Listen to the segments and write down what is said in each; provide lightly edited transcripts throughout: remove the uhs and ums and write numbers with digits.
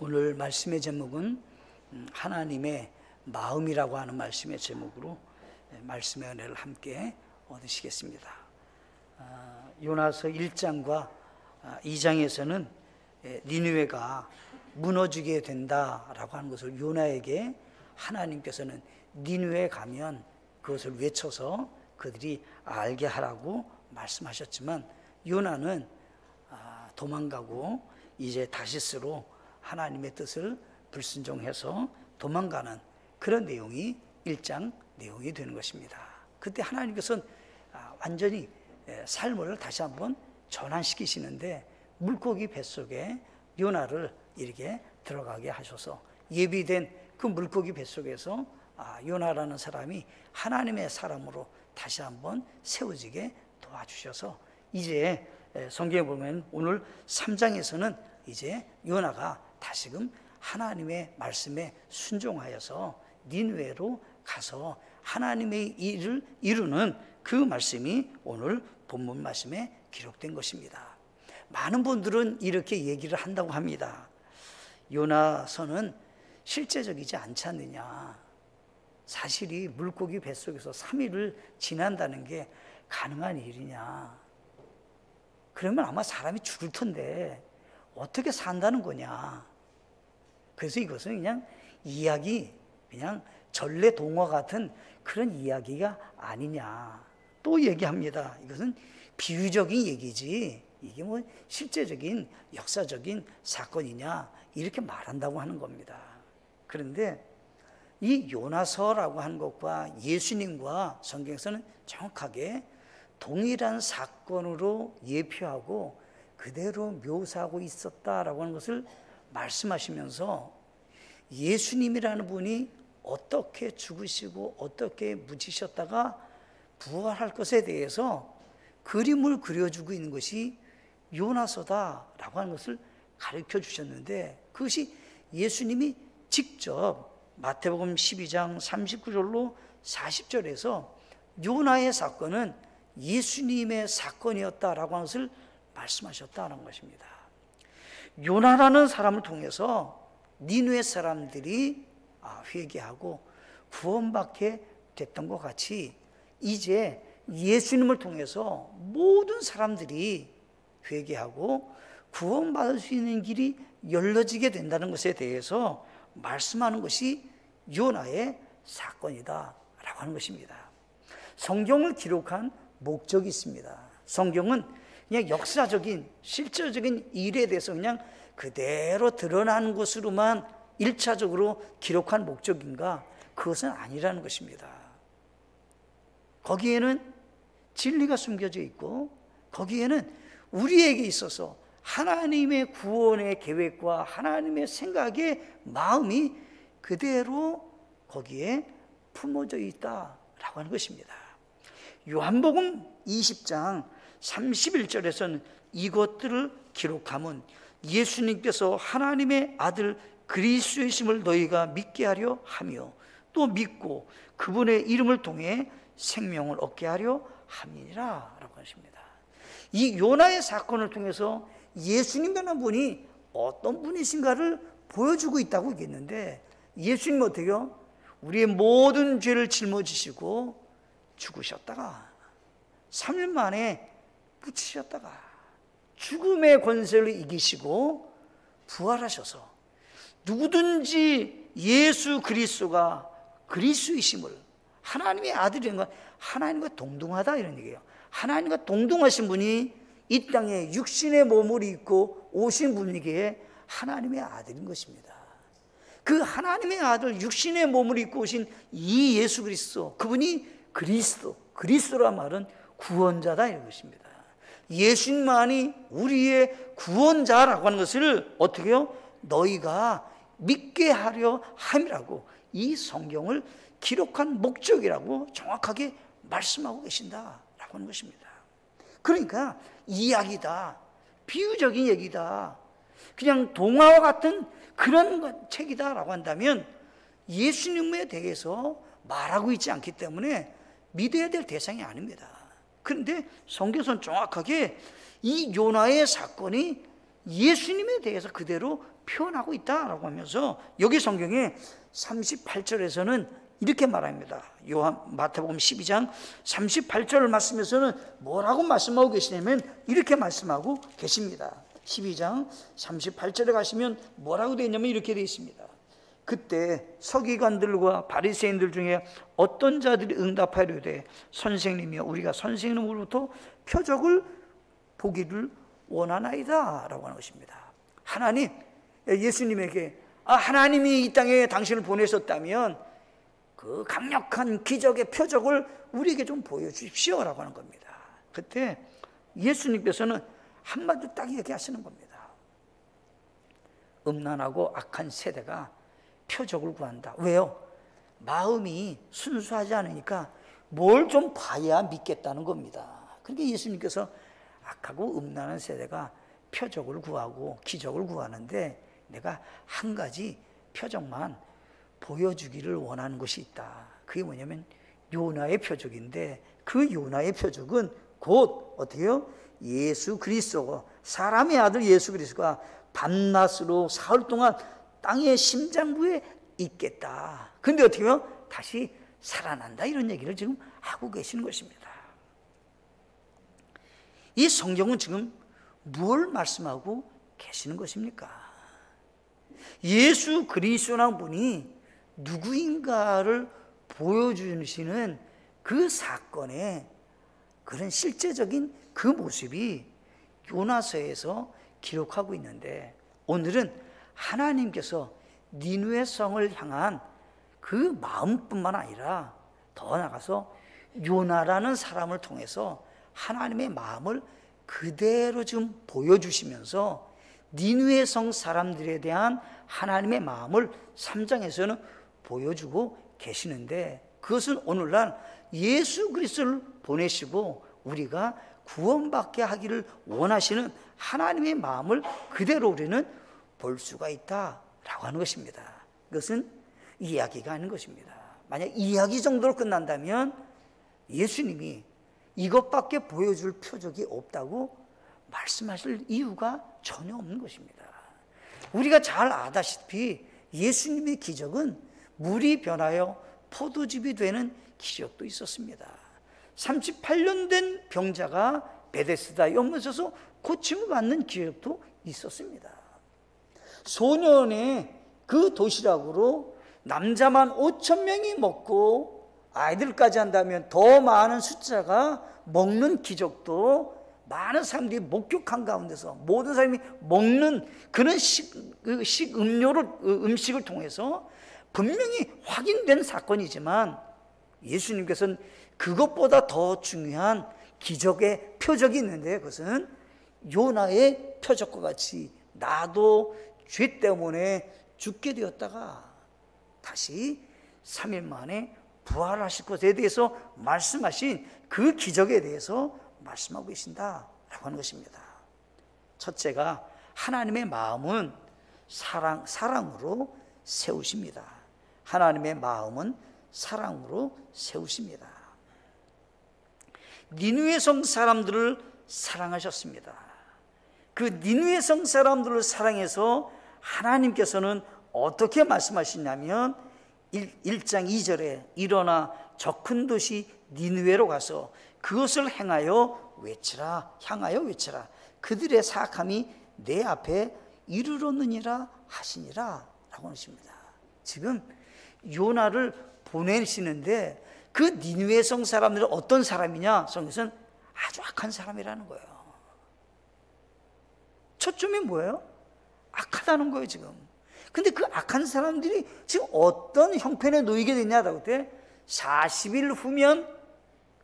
오늘 말씀의 제목은 하나님의 마음이라고 하는 말씀의 제목으로 말씀의 은혜를 함께 얻으시겠습니다. 요나서 1장과 2장에서는 니느웨가 무너지게 된다라고 하는 것을 요나에게 하나님께서는 니느웨에 가면 그것을 외쳐서 그들이 알게 하라고 말씀하셨지만, 요나는 도망가고 이제 다시스로 하나님의 뜻을 불순종해서 도망가는 그런 내용이 1장 내용이 되는 것입니다. 그때 하나님께서는 완전히 삶을 다시 한번 전환시키시는데, 물고기 뱃속에 요나를 이렇게 들어가게 하셔서 예비된 그 물고기 뱃속에서 요나라는 사람이 하나님의 사람으로 다시 한번 세워지게 도와주셔서, 이제 성경에 보면 오늘 3장에서는 이제 요나가 다시금 하나님의 말씀에 순종하여서 니느웨로 가서 하나님의 일을 이루는 그 말씀이 오늘 본문 말씀에 기록된 것입니다. 많은 분들은 이렇게 얘기를 한다고 합니다. 요나서는 실제적이지 않지 않느냐, 사실이 물고기 뱃속에서 3일을 지난다는 게 가능한 일이냐, 그러면 아마 사람이 죽을 텐데 어떻게 산다는 거냐. 그래서 이것은 그냥 이야기, 그냥 전래동화 같은 그런 이야기가 아니냐 또 얘기합니다. 이것은 비유적인 얘기지 이게 뭐 실제적인 역사적인 사건이냐, 이렇게 말한다고 하는 겁니다. 그런데 이 요나서라고 하는 것과 예수님과 성경에서는 정확하게 동일한 사건으로 예표하고 그대로 묘사하고 있었다라고 하는 것을 말씀하시면서, 예수님이라는 분이 어떻게 죽으시고 어떻게 묻히셨다가 부활할 것에 대해서 그림을 그려주고 있는 것이 요나서다라고 하는 것을 가르쳐 주셨는데, 그것이 예수님이 직접 마태복음 12장 39절로 40절에서 요나의 사건은 예수님의 사건이었다라고 하는 것을 말씀하셨다는 것입니다. 요나라는 사람을 통해서 니느웨 사람들이 회개하고 구원받게 됐던 것 같이, 이제 예수님을 통해서 모든 사람들이 회개하고 구원받을 수 있는 길이 열려지게 된다는 것에 대해서 말씀하는 것이 요나의 사건이다라고 하는 것입니다. 성경을 기록한 목적이 있습니다. 성경은 그냥 역사적인 실질적인 일에 대해서 그냥 그대로 드러나는 것으로만 1차적으로 기록한 목적인가? 그것은 아니라는 것입니다. 거기에는 진리가 숨겨져 있고, 거기에는 우리에게 있어서 하나님의 구원의 계획과 하나님의 생각의 마음이 그대로 거기에 품어져 있다라고 하는 것입니다. 요한복음 20장 31절에서는 이것들을 기록하면 예수님께서 하나님의 아들 그리스도이심을 너희가 믿게 하려 하며, 또 믿고 그분의 이름을 통해 생명을 얻게 하려 함이니라 라고 하십니다. 이 요나의 사건을 통해서 예수님이라는 분이 어떤 분이신가를 보여주고 있다고 얘기했는데, 예수님은 어떻게요? 우리의 모든 죄를 짊어지시고 죽으셨다가 3일 만에 묻히셨다가 죽음의 권세를 이기시고 부활하셔서 누구든지 예수 그리스도가 그리스도이심을, 하나님의 아들인 건 하나님과 동등하다 이런 얘기예요. 하나님과 동등하신 분이 이 땅에 육신의 몸을 입고 오신 분이기에 하나님의 아들인 것입니다. 그 하나님의 아들 육신의 몸을 입고 오신 이 예수 그리스도, 그분이 그리스도란 말은 구원자다 이런 것입니다. 예수님만이 우리의 구원자라고 하는 것을 어떻게 해요? 너희가 믿게 하려 함이라고 이 성경을 기록한 목적이라고 정확하게 말씀하고 계신다라고 하는 것입니다. 그러니까 이야기다, 비유적인 얘기다, 그냥 동화와 같은 그런 책이다라고 한다면 예수님에 대해서 말하고 있지 않기 때문에 믿어야 될 대상이 아닙니다. 그런데 성경에서는 정확하게 이 요나의 사건이 예수님에 대해서 그대로 표현하고 있다라고 하면서 여기 성경에 38절에서는 이렇게 말합니다. 마태복음 12장 38절을 말씀에서는 뭐라고 말씀하고 계시냐면 이렇게 말씀하고 계십니다. 12장 38절에 가시면 뭐라고 되어 있냐면 이렇게 되어 있습니다. 그때 서기관들과 바리새인들 중에 어떤 자들이 응답하려되 선생님이여 우리가 선생님으로부터 표적을 보기를 원하나이다 라고 하는 것입니다. 하나님, 예수님에게 하나님이 이 땅에 당신을 보내셨다면 그 강력한 기적의 표적을 우리에게 좀 보여주십시오 라고 하는 겁니다. 그때 예수님께서는 한마디 딱 얘기하시는 겁니다. 음란하고 악한 세대가 표적을 구한다. 왜요? 마음이 순수하지 않으니까 뭘 좀 봐야 믿겠다는 겁니다. 그러니까 예수님께서 악하고 음란한 세대가 표적을 구하고 기적을 구하는데 내가 한 가지 표적만 보여주기를 원하는 것이 있다. 그게 뭐냐면 요나의 표적인데 그 요나의 표적은 곧 어때요? 예수 그리스도, 사람의 아들 예수 그리스도가 밤낮으로 사흘 동안 땅의 심장부에 있겠다. 근데 어떻게 해요? 다시 살아난다. 이런 얘기를 지금 하고 계시는 것입니다. 이 성경은 지금 뭘 말씀하고 계시는 것입니까? 예수 그리스도라는 분이 누구인가를 보여주시는 그 사건의 그런 실제적인 그 모습이 요나서에서 기록하고 있는데 오늘은 하나님께서 니느웨 성을 향한 그 마음뿐만 아니라 더 나아가서 요나라는 사람을 통해서 하나님의 마음을 그대로 지금 보여주시면서 니느웨 성 사람들에 대한 하나님의 마음을 3장에서는 보여주고 계시는데 그것은 오늘날 예수 그리스도를 보내시고 우리가 구원받게 하기를 원하시는 하나님의 마음을 그대로 우리는 볼 수가 있다라고 하는 것입니다. 그것은 이야기가 아닌 것입니다. 만약 이야기 정도로 끝난다면 예수님이 이것밖에 보여줄 표적이 없다고 말씀하실 이유가 전혀 없는 것입니다. 우리가 잘 아다시피 예수님의 기적은 물이 변하여 포도즙이 되는 기적도 있었습니다. 38년 된 병자가 베데스다 연못에서 고침을 받는 기적도 있었습니다. 소년의 그 도시락으로 남자만 5,000명이 먹고 아이들까지 한다면 더 많은 숫자가 먹는 기적도 많은 사람들이 목격한 가운데서 모든 사람이 먹는 그런 음식을 통해서 분명히 확인된 사건이지만 예수님께서는 그것보다 더 중요한 기적의 표적이 있는데 그것은 요나의 표적과 같이 나도 죄 때문에 죽게 되었다가 다시 3일 만에 부활하실 것에 대해서 말씀하신 그 기적에 대해서 말씀하고 계신다라고 하는 것입니다. 첫째가 하나님의 마음은 사랑으로 세우십니다. 하나님의 마음은 사랑으로 세우십니다. 니느웨 성 사람들을 사랑하셨습니다. 그 니느웨 성 사람들을 사랑해서 하나님께서는 어떻게 말씀하시냐면 1장 2절에 일어나 저 큰 도시 니느웨로 가서 그것을 향하여 외치라. 그들의 사악함이 내 앞에 이르렀느니라 하시니라 라고 하십니다. 지금 요나를 보내시는데 그 니느웨 성 사람들은 어떤 사람이냐? 성경에서는 아주 악한 사람이라는 거예요. 초점이 뭐예요? 악하다는 거예요 지금. 근데 그 악한 사람들이 지금 어떤 형편에 놓이게 됐냐라고 때 40일 후면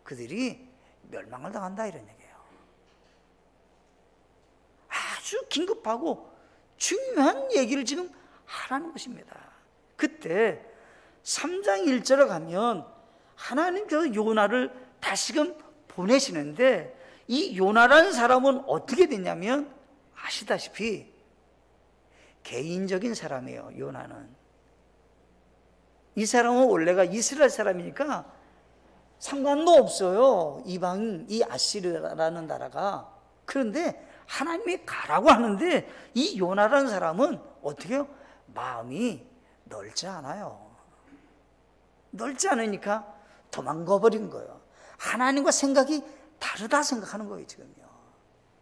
그들이 멸망을 당한다 이런 얘기예요. 아주 긴급하고 중요한 얘기를 지금 하라는 것입니다. 그때 3장 1절에 가면 하나님께서 요나를 다시금 보내시는데 이 요나라는 사람은 어떻게 됐냐면 아시다시피 개인적인 사람이에요. 요나는 이 사람은 원래가 이스라엘 사람이니까 상관도 없어요. 이방 이 아시르라는 나라가. 그런데 하나님이 가라고 하는데 이 요나라는 사람은 어떻게 해요? 마음이 넓지 않아요. 넓지 않으니까 도망가 버린 거예요. 하나님과 생각이 다르다 생각하는 거예요, 지금요.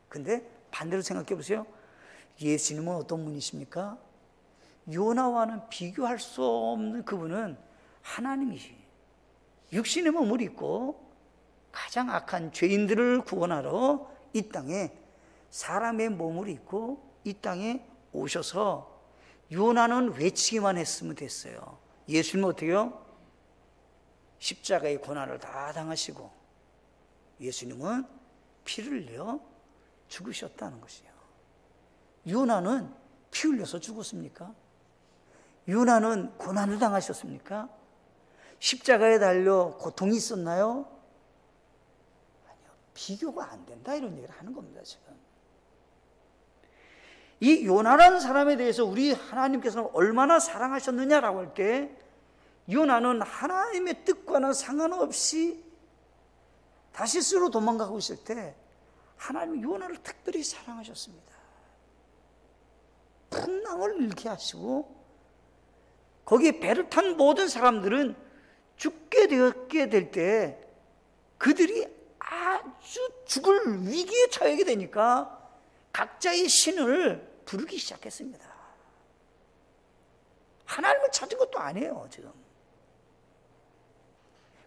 근데 반대로 생각해 보세요. 예수님은 어떤 분이십니까? 요나와는 비교할 수 없는 그분은 하나님이시. 육신의 몸을 입고 가장 악한 죄인들을 구원하러 이 땅에 사람의 몸을 입고 이 땅에 오셔서 요나는 외치기만 했으면 됐어요. 예수님은 어떻게 해요? 십자가의 고난을 다 당하시고 예수님은 피를 흘려 죽으셨다는 것이에요. 요나는 피 흘려서 죽었습니까? 요나는 고난을 당하셨습니까? 십자가에 달려 고통이 있었나요? 아니요. 비교가 안 된다 이런 얘기를 하는 겁니다, 지금. 이 요나라는 사람에 대해서 우리 하나님께서는 얼마나 사랑하셨느냐라고 할 때 요나는 하나님의 뜻과는 상관없이 다시스로 도망가고 있을 때 하나님이 요나를 특별히 사랑하셨습니다. 풍랑을 일으키게 하시고 거기에 배를 탄 모든 사람들은 죽게 되었게 될 때 그들이 아주 죽을 위기에 처하게 되니까 각자의 신을 부르기 시작했습니다. 하나님을 찾은 것도 아니에요, 지금.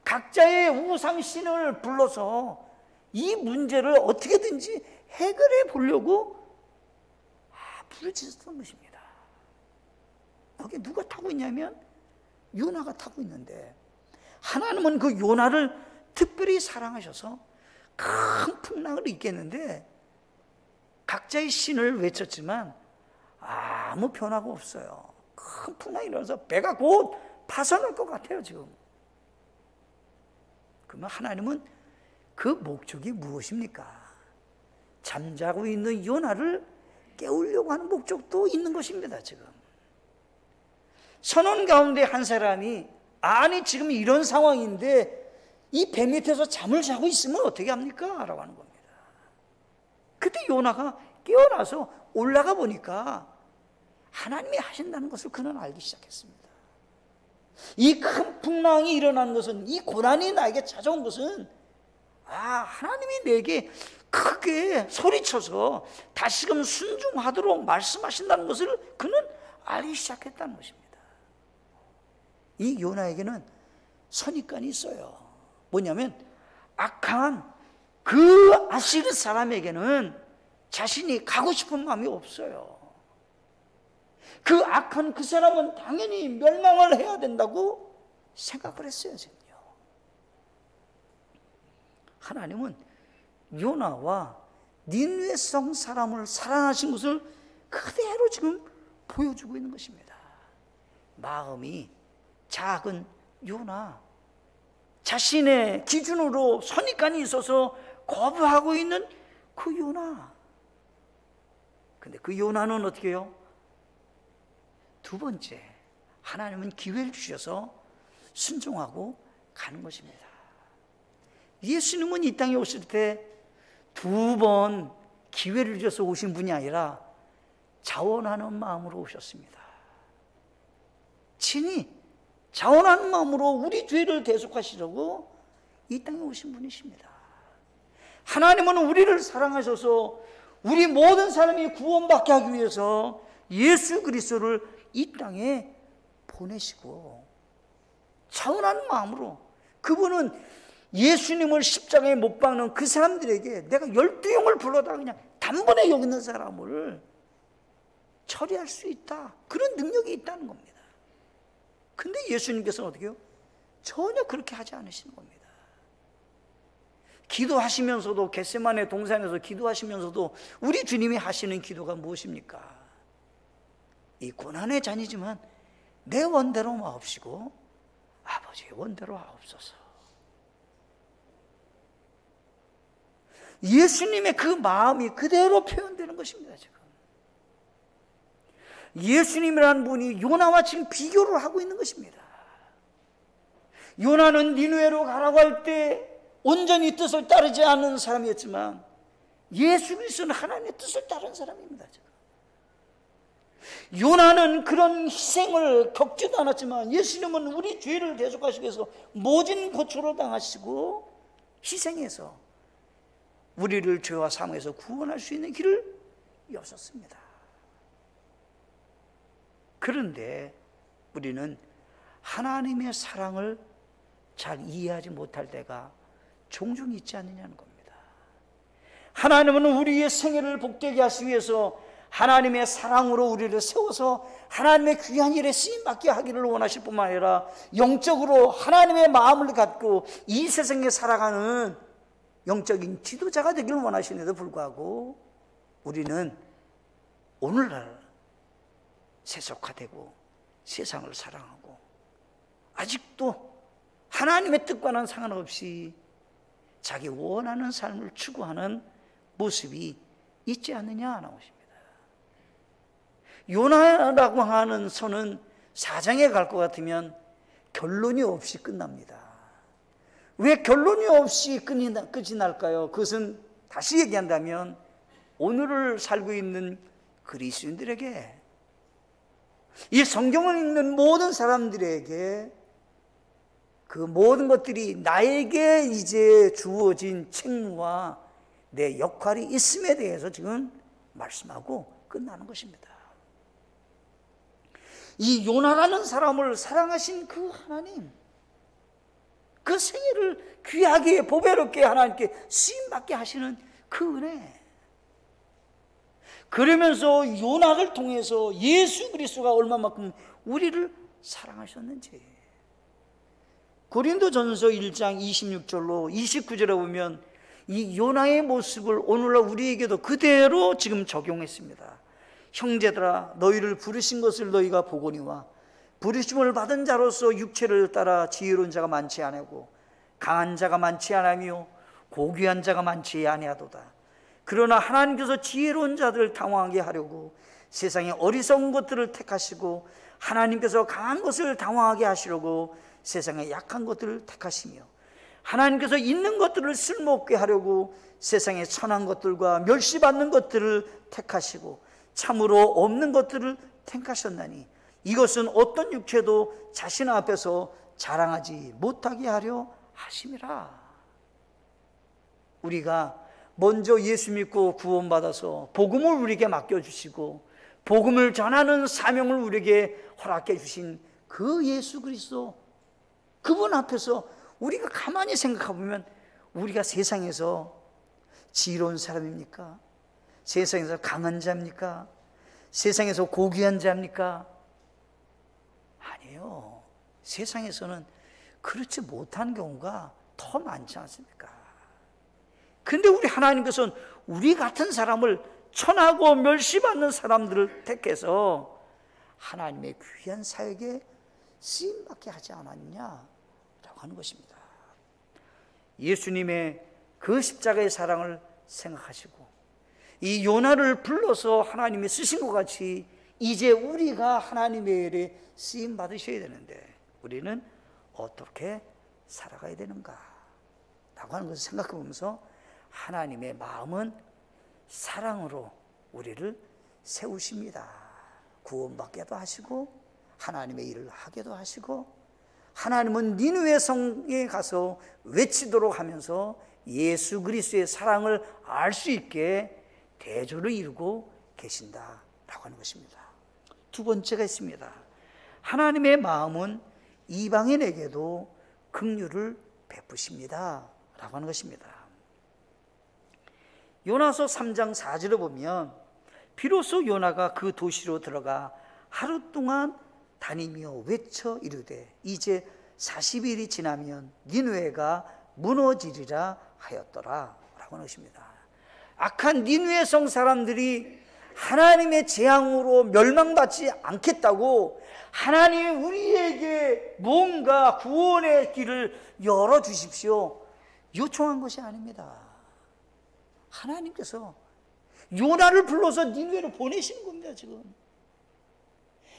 각자의 우상신을 불러서 이 문제를 어떻게든지 해결해 보려고 부르짖었던 것입니다. 거기에 누가 타고 있냐면 요나가 타고 있는데 하나님은 그 요나를 특별히 사랑하셔서 큰 풍랑을 일으켰는데 각자의 신을 외쳤지만 아무 변화가 없어요. 큰 풍랑이 일어나서 배가 곧 파손할 것 같아요, 지금. 그러면 하나님은 그 목적이 무엇입니까? 잠자고 있는 요나를 깨우려고 하는 목적도 있는 것입니다, 지금. 선원 가운데 한 사람이 아니 지금 이런 상황인데 이 배 밑에서 잠을 자고 있으면 어떻게 합니까? 라고 하는 겁니다. 그때 요나가 깨어나서 올라가 보니까 하나님이 하신다는 것을 그는 알기 시작했습니다. 이 큰 풍랑이 일어난 것은, 이 고난이 나에게 찾아온 것은 하나님이 내게 크게 소리쳐서 다시금 순종하도록 말씀하신다는 것을 그는 알기 시작했다는 것입니다. 이 요나에게는 선입관이 있어요. 뭐냐면 악한 그 아시르 사람에게는 자신이 가고 싶은 마음이 없어요. 그 악한 그 사람은 당연히 멸망을 해야 된다고 생각을 했어요, 지금요. 하나님은 요나와 니느웨 성 사람을 사랑하신 것을 그대로 지금 보여주고 있는 것입니다. 마음이 작은 요나, 자신의 기준으로 선입관이 있어서 거부하고 있는 그 요나. 근데 그 요나는 어떻게 해요? 두 번째, 하나님은 기회를 주셔서 순종하고 가는 것입니다. 예수님은 이 땅에 오실 때 두 번 기회를 주셔서 오신 분이 아니라 자원하는 마음으로 오셨습니다. 친히 자원하는 마음으로 우리 죄를 대속하시려고 이 땅에 오신 분이십니다. 하나님은 우리를 사랑하셔서 우리 모든 사람이 구원받게 하기 위해서 예수 그리스도를 이 땅에 보내시고 자원하는 마음으로 그분은 예수님을 십자가에 못 박는 그 사람들에게 내가 12영을 불러다 그냥 단번에 여기 있는 사람을 처리할 수 있다. 그런 능력이 있다는 겁니다. 근데 예수님께서는 어떻게 해요? 전혀 그렇게 하지 않으시는 겁니다. 기도하시면서도 겟세마네 동산에서 기도하시면서도 우리 주님이 하시는 기도가 무엇입니까? 이 고난의 잔이지만 내 원대로 마옵시고 아버지의 원대로 하옵소서. 예수님의 그 마음이 그대로 표현되는 것입니다, 지금. 예수님이라는 분이 요나와 지금 비교를 하고 있는 것입니다. 요나는 니느웨로 가라고 할 때 온전히 뜻을 따르지 않는 사람이었지만 예수 그리스도는 하나님의 뜻을 따른 사람입니다, 지금. 요나는 그런 희생을 겪지도 않았지만 예수님은 우리 죄를 대속하시기 위해서 모진 고초를 당하시고 희생해서 우리를 죄와 사망에서 구원할 수 있는 길을 여셨습니다. 그런데 우리는 하나님의 사랑을 잘 이해하지 못할 때가 종종 있지 않느냐는 겁니다. 하나님은 우리의 생애를 복되게 하시기 위해서 하나님의 사랑으로 우리를 세워서 하나님의 귀한 일에 쓰임받게 하기를 원하실 뿐만 아니라 영적으로 하나님의 마음을 갖고 이 세상에 살아가는 영적인 지도자가 되기를 원하시는데도 불구하고 우리는 오늘날 세속화되고 세상을 사랑하고 아직도 하나님의 뜻과는 상관없이 자기 원하는 삶을 추구하는 모습이 있지 않느냐 나오십니다. 요나라고 하는 선은 4장에 갈 것 같으면 결론이 없이 끝납니다. 왜 결론이 없이 끝이 날까요? 그것은 다시 얘기한다면 오늘을 살고 있는 그리스도인들에게, 이 성경을 읽는 모든 사람들에게 그 모든 것들이 나에게 이제 주어진 책무와 내 역할이 있음에 대해서 지금 말씀하고 끝나는 것입니다. 이 요나라는 사람을 사랑하신 그 하나님, 그 생애를 귀하게 보배롭게 하나님께 쓰임받게 하시는 그 은혜, 그러면서 요나를 통해서 예수 그리스도가 얼마만큼 우리를 사랑하셨는지, 고린도전서 1장 26절로 29절에 보면 이 요나의 모습을 오늘날 우리에게도 그대로 지금 적용했습니다. 형제들아, 너희를 부르신 것을 너희가 보거니와 부르심을 받은 자로서 육체를 따라 지혜로운 자가 많지 아니하고 강한 자가 많지 아니하며 고귀한 자가 많지 아니하도다. 그러나 하나님께서 지혜로운 자들을 당황하게 하려고 세상의 어리석은 것들을 택하시고 하나님께서 강한 것을 당황하게 하시려고 세상의 약한 것들을 택하시며 하나님께서 있는 것들을 쓸모없게 하려고 세상의 천한 것들과 멸시받는 것들을 택하시고 참으로 없는 것들을 택하셨나니 이것은 어떤 육체도 자신 앞에서 자랑하지 못하게 하려 하심이라. 우리가 먼저 예수 믿고 구원받아서 복음을 우리에게 맡겨주시고 복음을 전하는 사명을 우리에게 허락해 주신 그 예수 그리스도, 그분 앞에서 우리가 가만히 생각해 보면 우리가 세상에서 지혜로운 사람입니까? 세상에서 강한 자입니까? 세상에서 고귀한 자입니까? 아니에요. 세상에서는 그렇지 못한 경우가 더 많지 않습니까? 근데 우리 하나님께서는 우리 같은 사람을, 천하고 멸시받는 사람들을 택해서 하나님의 귀한 사역에 쓰임받게 하지 않았냐라고 하는 것입니다. 예수님의 그 십자가의 사랑을 생각하시고 이 요나를 불러서 하나님이 쓰신 것 같이 이제 우리가 하나님의 일에 쓰임 받으셔야 되는데 우리는 어떻게 살아가야 되는가 라고 하는 것을 생각해 보면서 하나님의 마음은 사랑으로 우리를 세우십니다. 구원받게도 하시고 하나님의 일을 하게도 하시고, 하나님은 니느웨 성에 가서 외치도록 하면서 예수 그리스도의 사랑을 알 수 있게 대조를 이루고 계신다라고 하는 것입니다. 두 번째가 있습니다. 하나님의 마음은 이방인에게도 긍휼을 베푸십니다 라고 하는 것입니다. 요나서 3장 4절을 보면 비로소 요나가 그 도시로 들어가 하루 동안 다니며 외쳐 이르되 이제 40일이 지나면 니느웨가 무너지리라 하였더라 라고 하는 것입니다. 악한 니느웨 성 사람들이 하나님의 재앙으로 멸망받지 않겠다고 하나님이 우리에게 뭔가 구원의 길을 열어주십시오 요청한 것이 아닙니다. 하나님께서 요나를 불러서 니느웨로 보내시는 겁니다. 지금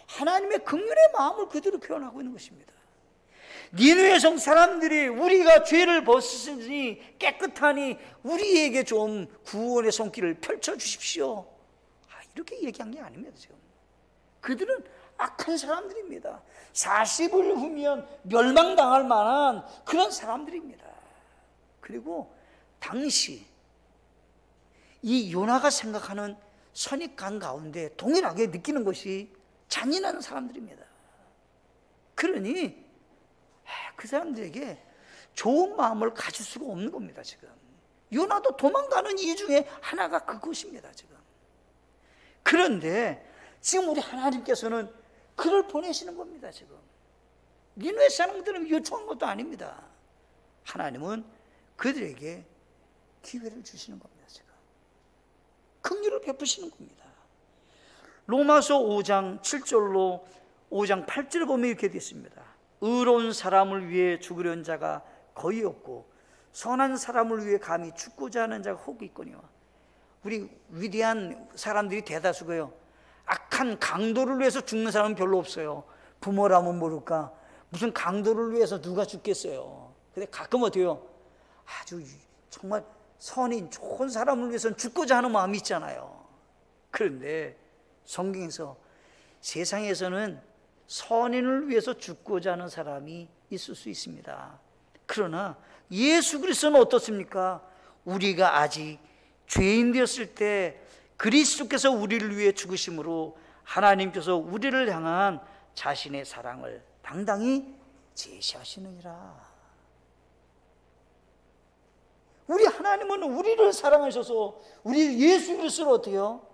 하나님의 긍휼의 마음을 그대로 표현하고 있는 것입니다. 니느웨 성 사람들이 우리가 죄를 벗으니 깨끗하니 우리에게 좀 구원의 손길을 펼쳐주십시오 이렇게 얘기한 게 아닙니다. 지금 그들은 악한 사람들입니다. 40을 후면 멸망당할 만한 그런 사람들입니다. 그리고 당시 이 요나가 생각하는 선입관 가운데 동일하게 느끼는 것이 잔인한 사람들입니다. 그러니 그 사람들에게 좋은 마음을 가질 수가 없는 겁니다. 지금 요나도 도망가는 이유 중에 하나가 그것입니다. 지금 그런데 지금 우리 하나님께서는 그를 보내시는 겁니다. 지금 니느웨 사람들은 요청한 것도 아닙니다. 하나님은 그들에게 기회를 주시는 겁니다. 지금 긍휼을 베푸시는 겁니다. 로마서 5장 7절로 5장 8절을 보면 이렇게 되어 있습니다. 의로운 사람을 위해 죽으려는 자가 거의 없고 선한 사람을 위해 감히 죽고자 하는 자가 혹 있거니와. 우리 위대한 사람들이 대다수고요, 악한 강도를 위해서 죽는 사람은 별로 없어요. 부모라면 모를까, 무슨 강도를 위해서 누가 죽겠어요. 근데 가끔 어때요? 아주 정말 선인 좋은 사람을 위해서는 죽고자 하는 마음이 있잖아요. 그런데 성경에서 세상에서는 선인을 위해서 죽고자 하는 사람이 있을 수 있습니다. 그러나 예수 그리스도는 어떻습니까? 우리가 아직 죄인 되었을 때 그리스도께서 우리를 위해 죽으심으로 하나님께서 우리를 향한 자신의 사랑을 당당히 제시하시느니라. 우리 하나님은 우리를 사랑하셔서 우리 예수 그리스도를 어떻게요?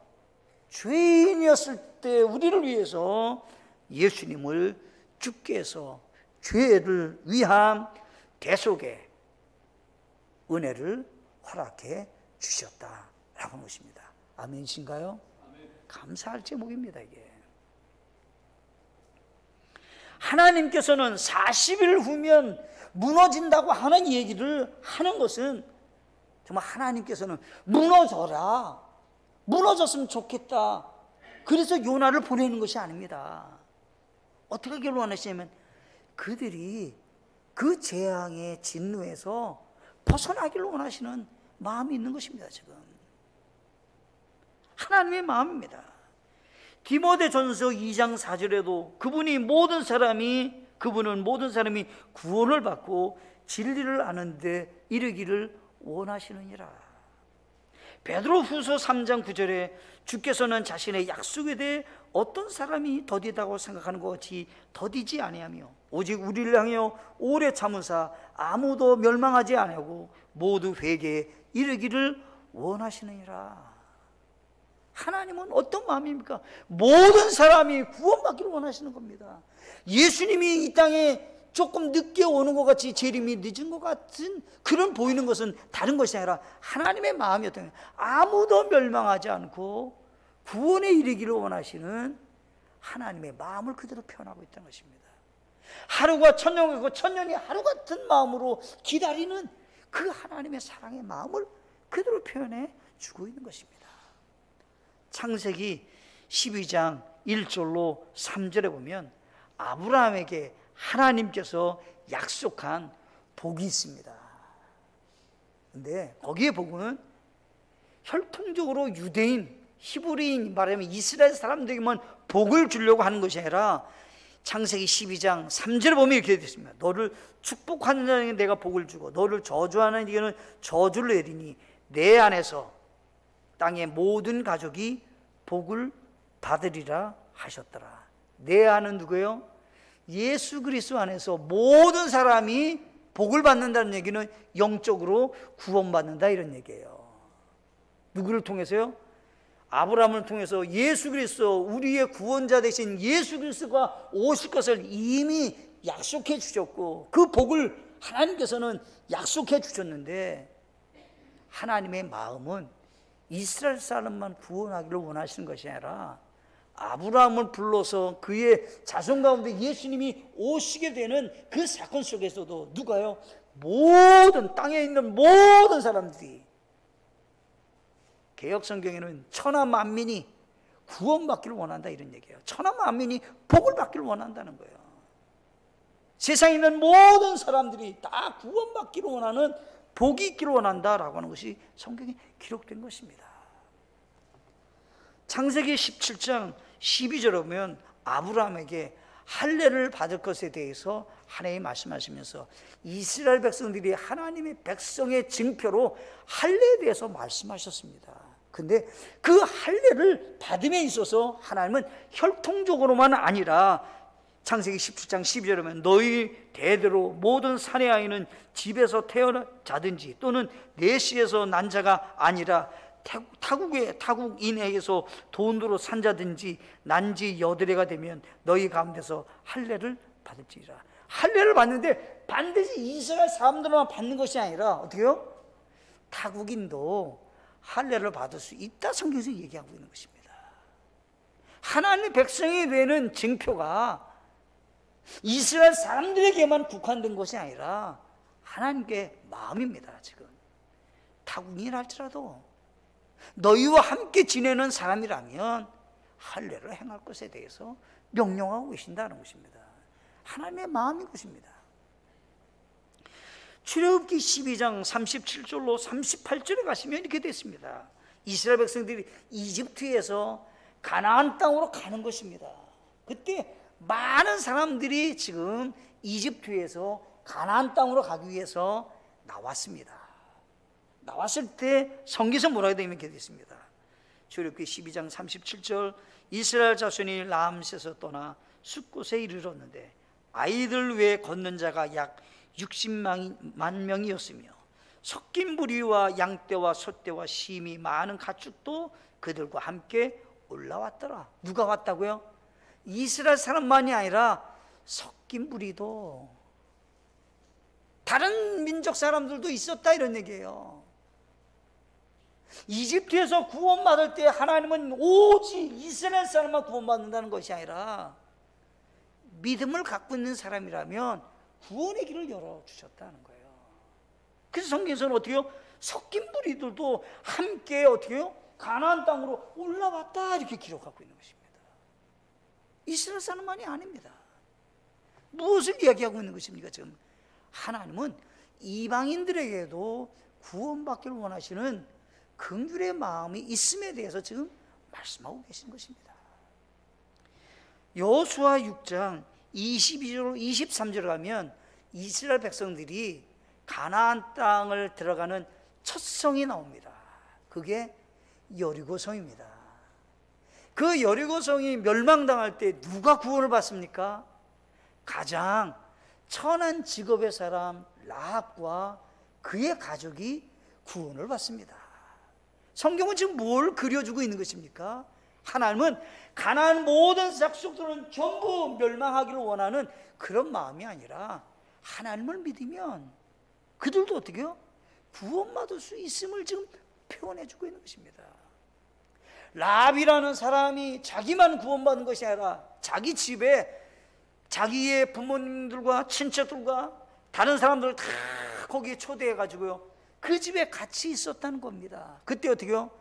죄인이었을 때 우리를 위해서 예수님을 죽게 해서 죄를 위한 대속의 은혜를 허락해 주셨다라고 하는 것입니다. 아멘이신가요? 아멘. 감사할 제목입니다. 이게 하나님께서는 40일 후면 무너진다고 하는 얘기를 하는 것은 정말 하나님께서는 무너져라, 무너졌으면 좋겠다, 그래서 요나를 보내는 것이 아닙니다. 어떻게 하기를 원하시냐면 그들이 그 재앙의 진노에서 벗어나기를 원하시는 마음이 있는 것입니다. 지금 하나님의 마음입니다. 디모데전서 2장 4절에도 그분은 모든 사람이 구원을 받고 진리를 아는데 이르기를 원하시느니라. 베드로후서 3장 9절에 주께서는 자신의 약속에 대해 어떤 사람이 더디다고 생각하는 것 같이 더디지 아니하며 오직 우리를 향하여 오래 참으사 아무도 멸망하지 아니하고 모두 회개에 이르기를 원하시느니라. 하나님은 어떤 마음입니까? 모든 사람이 구원받기를 원하시는 겁니다. 예수님이 이 땅에 조금 늦게 오는 것 같이 재림이 늦은 것 같은 그런 보이는 것은 다른 것이 아니라 하나님의 마음이었던 거예요. 아무도 멸망하지 않고 구원에 이르기를 원하시는 하나님의 마음을 그대로 표현하고 있다는 것입니다. 하루가 천년이고 천년이 하루 같은 마음으로 기다리는 그 하나님의 사랑의 마음을 그대로 표현해 주고 있는 것입니다. 창세기 12장 1절로 3절에 보면 아브라함에게 하나님께서 약속한 복이 있습니다. 근데 거기에 복은 혈통적으로 유대인, 히브리인, 말하면 이스라엘 사람들에게만 복을 주려고 하는 것이 아니라 창세기 12장 3절에 보면 이렇게 되어 있습니다. 너를 축복하는 자에게 내가 복을 주고 너를 저주하는 이에게는 저주를 내리니 내 안에서 땅의 모든 가족이 복을 받으리라 하셨더라. 내 안은 누구예요? 예수 그리스도 안에서 모든 사람이 복을 받는다는 얘기는 영적으로 구원받는다 이런 얘기예요. 누구를 통해서요? 아브라함을 통해서 예수 그리스도, 우리의 구원자 되신 예수 그리스도가 오실 것을 이미 약속해 주셨고 그 복을 하나님께서는 약속해 주셨는데 하나님의 마음은 이스라엘 사람만 구원하기를 원하시는 것이 아니라 아브라함을 불러서 그의 자손 가운데 예수님이 오시게 되는 그 사건 속에서도 누가요? 모든 땅에 있는 모든 사람들이, 개역 성경에는 천하 만민이 구원받기를 원한다 이런 얘기예요. 천하 만민이 복을 받기를 원한다는 거예요. 세상에 있는 모든 사람들이 다 구원받기를 원하는, 복이 있기를 원한다라고 하는 것이 성경에 기록된 것입니다. 창세기 17장 12절에 보면 아브라함에게 할례를 받을 것에 대해서 하나님이 말씀하시면서 이스라엘 백성들이 하나님의 백성의 증표로 할례에 대해서 말씀하셨습니다. 근데 그 할례를 받음에 있어서 하나님은 혈통적으로만 아니라 창세기 17장 12절에 보면 너희 대대로 모든 사내 아이는 집에서 태어나자든지 또는 내시에서 난 자가 아니라 타국인에게서 돈으로 산 자든지 난지 여드레가 되면 너희 가운데서 할례를 받을지라. 할례를 받는데 반드시 이스라엘 사람들만 받는 것이 아니라 어떻게요? 타국인도 할례를 받을 수 있다 성경에서 얘기하고 있는 것입니다. 하나님의 백성이 되는 증표가 이스라엘 사람들에게만 국한된 것이 아니라 하나님께 마음입니다. 지금 타국인이라 할지라도 너희와 함께 지내는 사람이라면 할례를 행할 것에 대해서 명령하고 계신다는 것입니다. 하나님의 마음인 것입니다. 출애굽기 12장 37절로 38절에 가시면 이렇게 됐습니다. 이스라엘 백성들이 이집트에서 가나안 땅으로 가는 것입니다. 그때 많은 사람들이 지금 이집트에서 가나안 땅으로 가기 위해서 나왔습니다. 나왔을 때 성경에서 뭐라고 되어 있게 됐습니다. 출애굽기 12장 37절 이스라엘 자손이 라암셋에서 떠나 숫곳에 이르렀는데 아이들 외에 걷는 자가 약 60만 명이었으며 섞인 부리와 양떼와 소떼와 심이 많은 가축도 그들과 함께 올라왔더라. 누가 왔다고요? 이스라엘 사람만이 아니라 섞인 부리도 다른 민족 사람들도 있었다 이런 얘기예요. 이집트에서 구원받을 때 하나님은 오직 이스라엘 사람만 구원받는다는 것이 아니라 믿음을 갖고 있는 사람이라면 구원의 길을 열어주셨다는 거예요. 그래서 성경에서는 어떻게요? 섞인 무리들도 함께 어떻게요? 가나안 땅으로 올라왔다 이렇게 기록하고 있는 것입니다. 이스라엘 사람만이 아닙니다. 무엇을 이야기하고 있는 것입니까? 지금 하나님은 이방인들에게도 구원받기를 원하시는 긍휼의 마음이 있음에 대해서 지금 말씀하고 계신 것입니다. 여호수아 6장 22절 23절에 가면 이스라엘 백성들이 가나안 땅을 들어가는 첫 성이 나옵니다. 그게 여리고성입니다. 그 여리고성이 멸망당할 때 누가 구원을 받습니까? 가장 천한 직업의 사람 라합과 그의 가족이 구원을 받습니다. 성경은 지금 뭘 그려주고 있는 것입니까? 하나님은 가나안 모든 족속들은 전부 멸망하기를 원하는 그런 마음이 아니라 하나님을 믿으면 그들도 어떻게 해요? 구원받을 수 있음을 지금 표현해주고 있는 것입니다. 라합이라는 사람이 자기만 구원받은 것이 아니라 자기 집에 자기의 부모님들과 친척들과 다른 사람들을 다 거기에 초대해가지고요 그 집에 같이 있었다는 겁니다. 그때 어떻게 해요?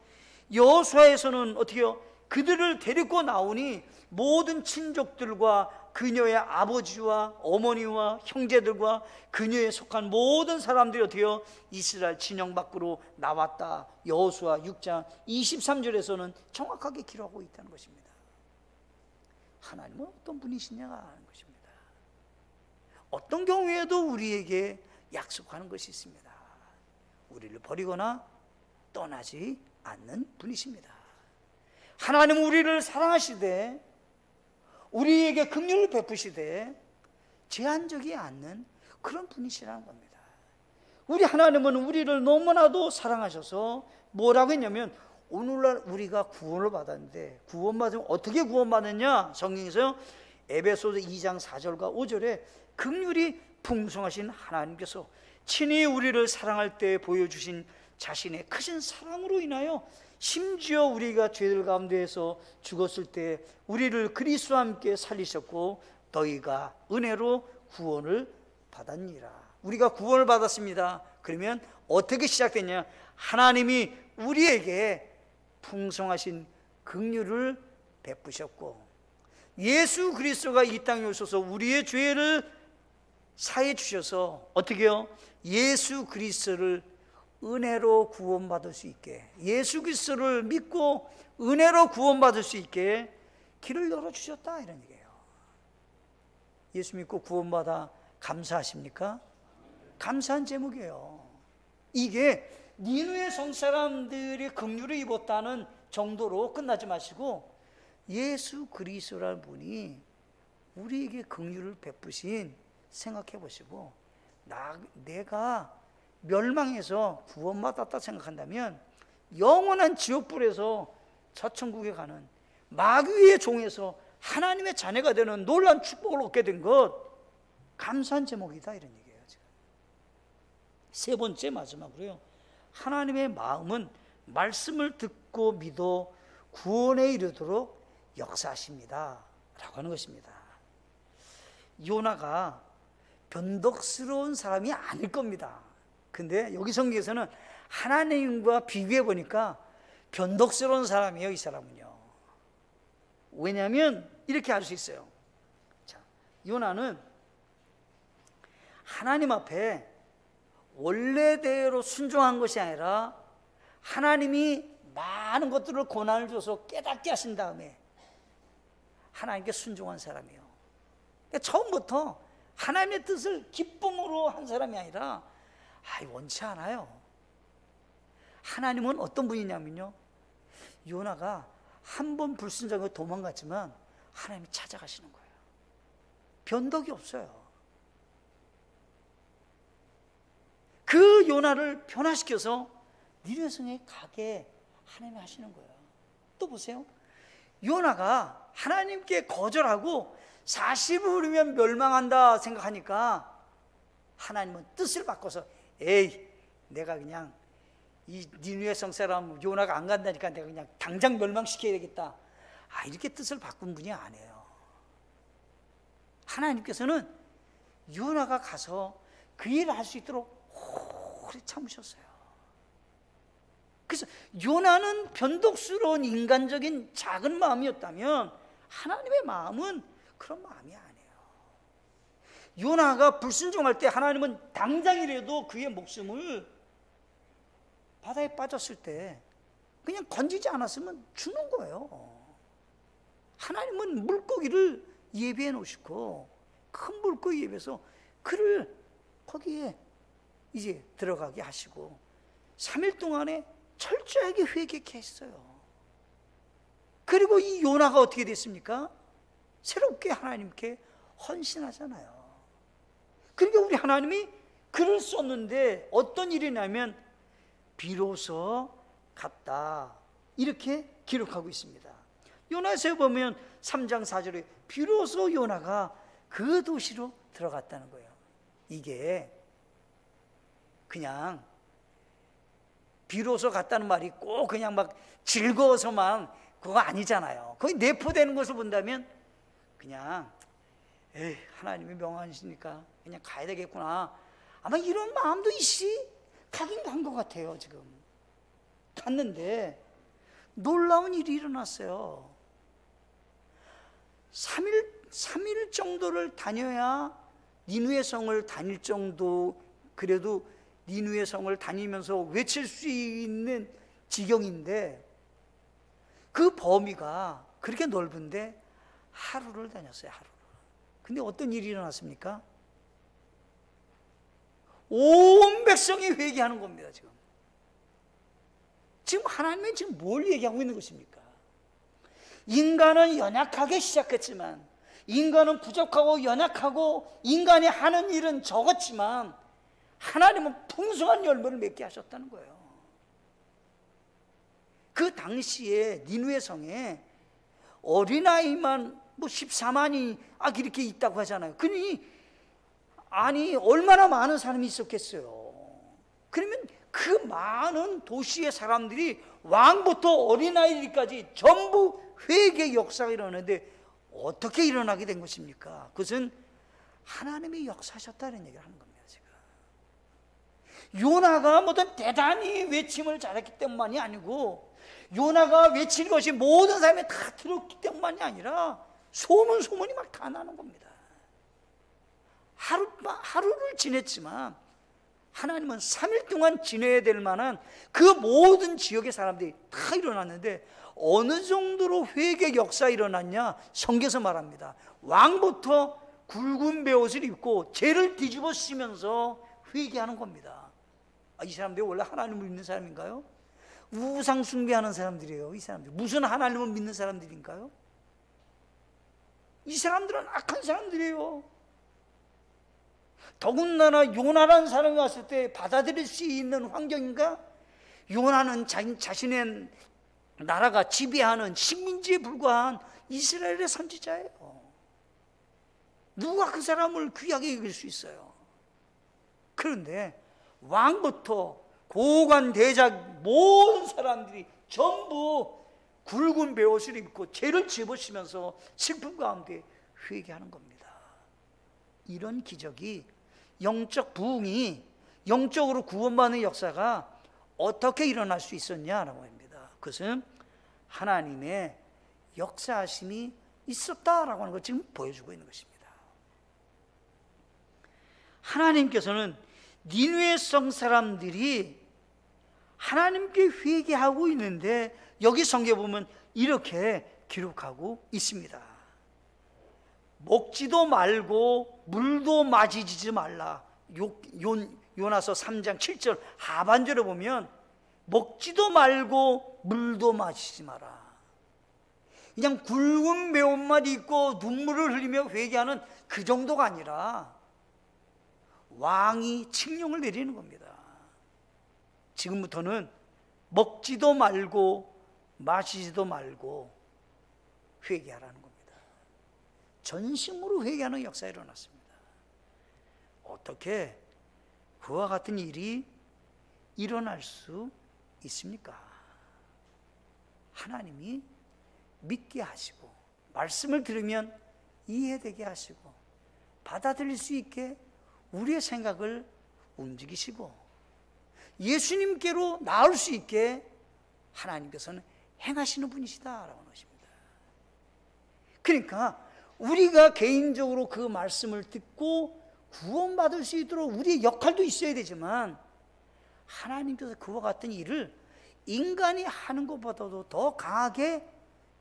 여호수아에서는 어떻게 해요? 그들을 데리고 나오니 모든 친족들과 그녀의 아버지와 어머니와 형제들과 그녀에 속한 모든 사람들이 어떻게 해요? 이스라엘 진영 밖으로 나왔다. 여호수아 6장 23절에서는 정확하게 기록하고 있다는 것입니다. 하나님은 어떤 분이시냐는 것입니다. 어떤 경우에도 우리에게 약속하는 것이 있습니다. 우리를 버리거나 떠나지 않는 분이십니다. 하나님은 우리를 사랑하시되 우리에게 긍휼을 베푸시되 제한적이 않는 그런 분이시라는 겁니다. 우리 하나님은 우리를 너무나도 사랑하셔서 뭐라고 했냐면 오늘날 우리가 구원을 받았는데 구원받으면 어떻게 구원받느냐? 성경에서 에베소서 2장 4절과 5절에 긍휼이 풍성하신 하나님께서 친히 우리를 사랑할 때 보여주신 자신의 크신 사랑으로 인하여 심지어 우리가 죄들 가운데에서 죽었을 때 우리를 그리스도와 함께 살리셨고 너희가 은혜로 구원을 받았니라. 우리가 구원을 받았습니다. 그러면 어떻게 시작됐냐? 하나님이 우리에게 풍성하신 긍휼을 베푸셨고 예수 그리스도가 이 땅에 오셔서 우리의 죄를 사해 주셔서 어떻게 해요? 예수 그리스도를 은혜로 구원받을 수 있게 예수 그리스도를 믿고 은혜로 구원받을 수 있게 길을 열어주셨다 이런 얘기예요. 예수 믿고 구원받아 감사하십니까? 감사한 제목이에요. 이게 니느웨 성 사람들이 긍휼을 입었다는 정도로 끝나지 마시고 예수 그리스도라는 분이 우리에게 긍휼을 베푸신 생각해 보시고 내가 멸망해서 구원받았다 생각한다면 영원한 지옥불에서 저천국에 가는 마귀의 종에서 하나님의 자녀가 되는 놀라운 축복을 얻게 된 것 감사한 제목이다 이런 얘기예요. 지금. 세 번째 마지막으로요. 하나님의 마음은 말씀을 듣고 믿어 구원에 이르도록 역사하십니다 라고 하는 것입니다. 요나가 변덕스러운 사람이 아닐 겁니다. 근데 여기 성경에서는 하나님과 비교해 보니까 변덕스러운 사람이에요. 이 사람은요. 왜냐하면 이렇게 알 수 있어요. 자, 요나는 하나님 앞에 원래대로 순종한 것이 아니라 하나님이 많은 것들을 고난을 줘서 깨닫게 하신 다음에 하나님께 순종한 사람이에요. 그러니까 처음부터 하나님의 뜻을 기쁨으로 한 사람이 아니라 원치 않아요. 하나님은 어떤 분이냐면요, 요나가 한 번 불순종하고 도망갔지만 하나님이 찾아가시는 거예요. 변덕이 없어요. 그 요나를 변화시켜서 니느웨 성에 가게 하나님이 하시는 거예요. 또 보세요. 요나가 하나님께 거절하고 40일이면 멸망한다 생각하니까 하나님은 뜻을 바꿔서 내가 그냥 이 니느웨 성 사람 요나가 안 간다니까 내가 그냥 당장 멸망시켜야 되겠다. 이렇게 뜻을 바꾼 분이 아니에요. 하나님께서는 요나가 가서 그 일을 할 수 있도록 오래 참으셨어요. 그래서 요나는 변덕스러운 인간적인 작은 마음이었다면 하나님의 마음은 그런 마음이 아니에요. 요나가 불순종할 때 하나님은 당장이라도 그의 목숨을 바다에 빠졌을 때 그냥 건지지 않았으면 죽는 거예요. 하나님은 물고기를 예비해 놓으시고 큰 물고기 예비해서 그를 거기에 이제 들어가게 하시고 3일 동안에 철저하게 회개케 했어요. 그리고 이 요나가 어떻게 됐습니까? 새롭게 하나님께 헌신하잖아요. 그러니까 우리 하나님이 글을 썼는데 어떤 일이냐면 비로소 갔다 이렇게 기록하고 있습니다. 요나서에 보면 3장 4절에 비로소 요나가 그 도시로 들어갔다는 거예요. 이게 그냥 비로소 갔다는 말이 꼭 그냥 막 즐거워서만 그거 아니잖아요. 거기 내포되는 것을 본다면 그냥 하나님이 명하시니까 그냥 가야 되겠구나. 아마 이런 마음도 있이 가긴 간 것 같아요. 지금 갔는데 놀라운 일이 일어났어요. 3일 정도를 다녀야 니느웨 성을 다닐 정도, 그래도 니느웨 성을 다니면서 외칠 수 있는 지경인데 그 범위가 그렇게 넓은데 하루를 다녔어요. 하루를. 근데 어떤 일이 일어났습니까? 온 백성이 회개하는 겁니다. 지금 하나님은 지금 뭘 얘기하고 있는 것입니까? 인간은 연약하게 시작했지만, 인간은 부족하고 연약하고 인간이 하는 일은 적었지만 하나님은 풍성한 열매를 맺게 하셨다는 거예요. 그 당시에 니느웨 성에 어린아이만 14만이 이렇게 있다고 하잖아요. 아니 얼마나 많은 사람이 있었겠어요. 그러면 그 많은 도시의 사람들이 왕부터 어린아이들까지 전부 회개 역사가 일어나는데 어떻게 일어나게 된 것입니까? 그것은 하나님이 역사하셨다는 얘기를 하는 겁니다. 지금 요나가 뭐든 대단히 외침을 잘했기 때문만이 아니고, 요나가 외친 것이 모든 사람이 다 들었기 때문만이 아니라 소문이 막 다 나는 겁니다. 하루를 지냈지만 하나님은 3일 동안 지내야 될 만한 그 모든 지역의 사람들이 다 일어났는데 어느 정도로 회개 역사 일어났냐? 성경에서 말합니다. 왕부터 굵은 베옷을 입고 죄를 뒤집어 쓰면서 회개하는 겁니다. 이 사람들이 원래 하나님을 믿는 사람인가요? 우상 숭배하는 사람들이에요. 이 사람들 무슨 하나님을 믿는 사람들인가요? 이 사람들은 악한 사람들이에요. 더군다나 요나라는 사람이 왔을 때 받아들일 수 있는 환경인가? 요나는 자신의 나라가 지배하는 식민지에 불과한 이스라엘의 선지자예요. 누가 그 사람을 귀하게 여길 수 있어요? 그런데 왕부터 고관 대작 모든 사람들이 전부 굵은 베옷을 입고 죄를 집으시면서 슬픔 가운데 회개하는 겁니다. 이런 기적이, 영적 부흥이, 영적으로 구원받는 역사가 어떻게 일어날 수 있었냐라고 합니다. 그것은 하나님의 역사하심이 있었다라고 하는 걸 지금 보여주고 있는 것입니다. 하나님께서는 니느웨 성 사람들이 하나님께 회개하고 있는데 여기 성경에 보면 이렇게 기록하고 있습니다. 먹지도 말고 물도 마시지 말라. 요나서 3장 7절 하반절에 보면 먹지도 말고 물도 마시지 마라. 그냥 굵은 매운맛 있고 눈물을 흘리며 회개하는 그 정도가 아니라 왕이 칙령을 내리는 겁니다. 지금부터는 먹지도 말고 마시지도 말고 회개하라는 겁니다. 전심으로 회개하는 역사가 일어났습니다. 어떻게 그와 같은 일이 일어날 수 있습니까? 하나님이 믿게 하시고 말씀을 들으면 이해되게 하시고 받아들일 수 있게 우리의 생각을 움직이시고 예수님께로 나올 수 있게 하나님께서는 행하시는 분이시다라고 하는 것입니다. 그러니까 우리가 개인적으로 그 말씀을 듣고 구원받을 수 있도록 우리의 역할도 있어야 되지만 하나님께서 그와 같은 일을 인간이 하는 것보다도 더 강하게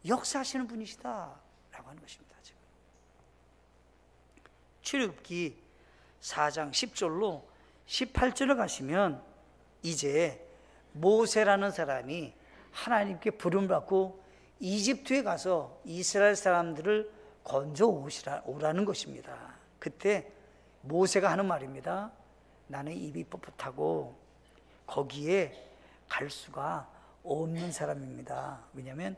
역사하시는 분이시다라고 하는 것입니다. 지금 출애굽기 4장 10절로 18절을 가시면 이제 모세라는 사람이 하나님께 부름을 받고 이집트에 가서 이스라엘 사람들을 건져 오라는 것입니다. 그때 모세가 하는 말입니다. 나는 입이 뻣뻣하고 거기에 갈 수가 없는 사람입니다. 왜냐하면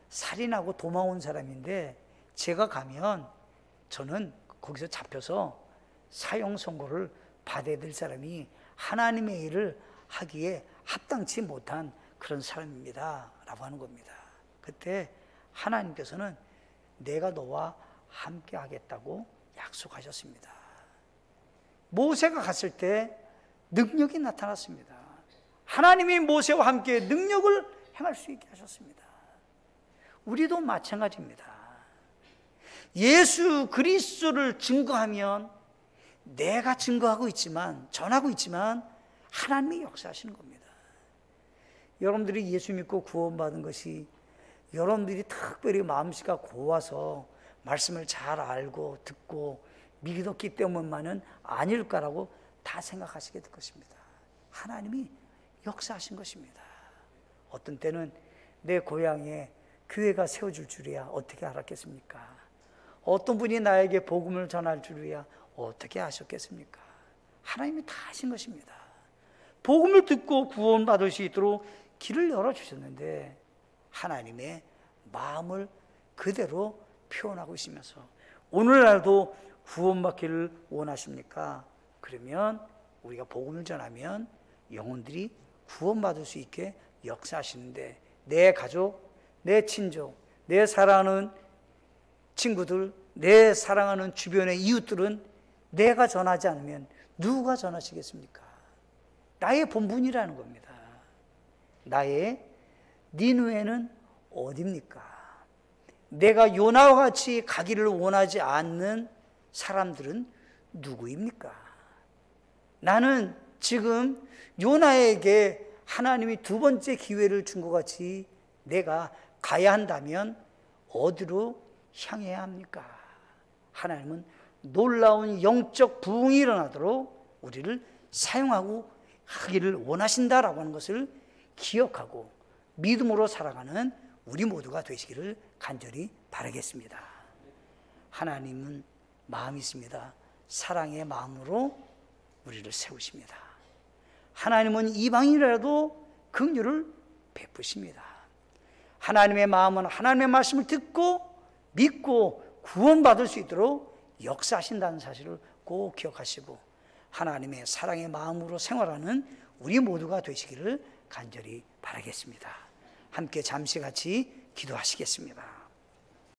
살인하고 도망온 사람인데 제가 가면 저는 거기서 잡혀서 사형 선고를 받아야 될 사람이 하나님의 일을 하기에 합당치 못한 그런 사람입니다 라고 하는 겁니다. 그때 하나님께서는 내가 너와 함께 하겠다고 약속하셨습니다. 모세가 갔을 때 능력이 나타났습니다. 하나님이 모세와 함께 능력을 행할 수 있게 하셨습니다. 우리도 마찬가지입니다. 예수 그리스도를 증거하면 내가 증거하고 있지만, 전하고 있지만 하나님이 역사하시는 겁니다. 여러분들이 예수 믿고 구원받은 것이 여러분들이 특별히 마음씨가 고와서 말씀을 잘 알고 듣고 믿었기 때문만은 아닐까라고 다 생각하시게 될 것입니다. 하나님이 역사하신 것입니다. 어떤 때는 내 고향에 교회가 세워질 줄이야 어떻게 알았겠습니까? 어떤 분이 나에게 복음을 전할 줄이야 어떻게 아셨겠습니까? 하나님이 다 하신 것입니다. 복음을 듣고 구원받을 수 있도록 길을 열어주셨는데 하나님의 마음을 그대로 표현하고 있으면서 오늘날도 구원받기를 원하십니까? 그러면 우리가 복음을 전하면 영혼들이 구원받을 수 있게 역사하시는데 내 가족, 내 친족, 내 사랑하는 친구들, 내 사랑하는 주변의 이웃들은 내가 전하지 않으면 누가 전하시겠습니까? 나의 본분이라는 겁니다. 나의 니느웨는 어디입니까? 내가 요나와 같이 가기를 원하지 않는 사람들은 누구입니까? 나는 지금 요나에게 하나님이 두 번째 기회를 준 것 같이 내가 가야 한다면 어디로 향해야 합니까? 하나님은 놀라운 영적 부흥이 일어나도록 우리를 사용하고 하기를 원하신다라고 하는 것을 기억하고 믿음으로 살아가는 우리 모두가 되시기를 간절히 바라겠습니다. 하나님은 마음이 있습니다. 사랑의 마음으로 우리를 세우십니다. 하나님은 이방인이라도 긍휼을 베푸십니다. 하나님의 마음은 하나님의 말씀을 듣고 믿고 구원받을 수 있도록 역사하신다는 사실을 꼭 기억하시고 하나님의 사랑의 마음으로 생활하는 우리 모두가 되시기를 간절히 바라겠습니다. 함께 잠시 같이 기도하시겠습니다.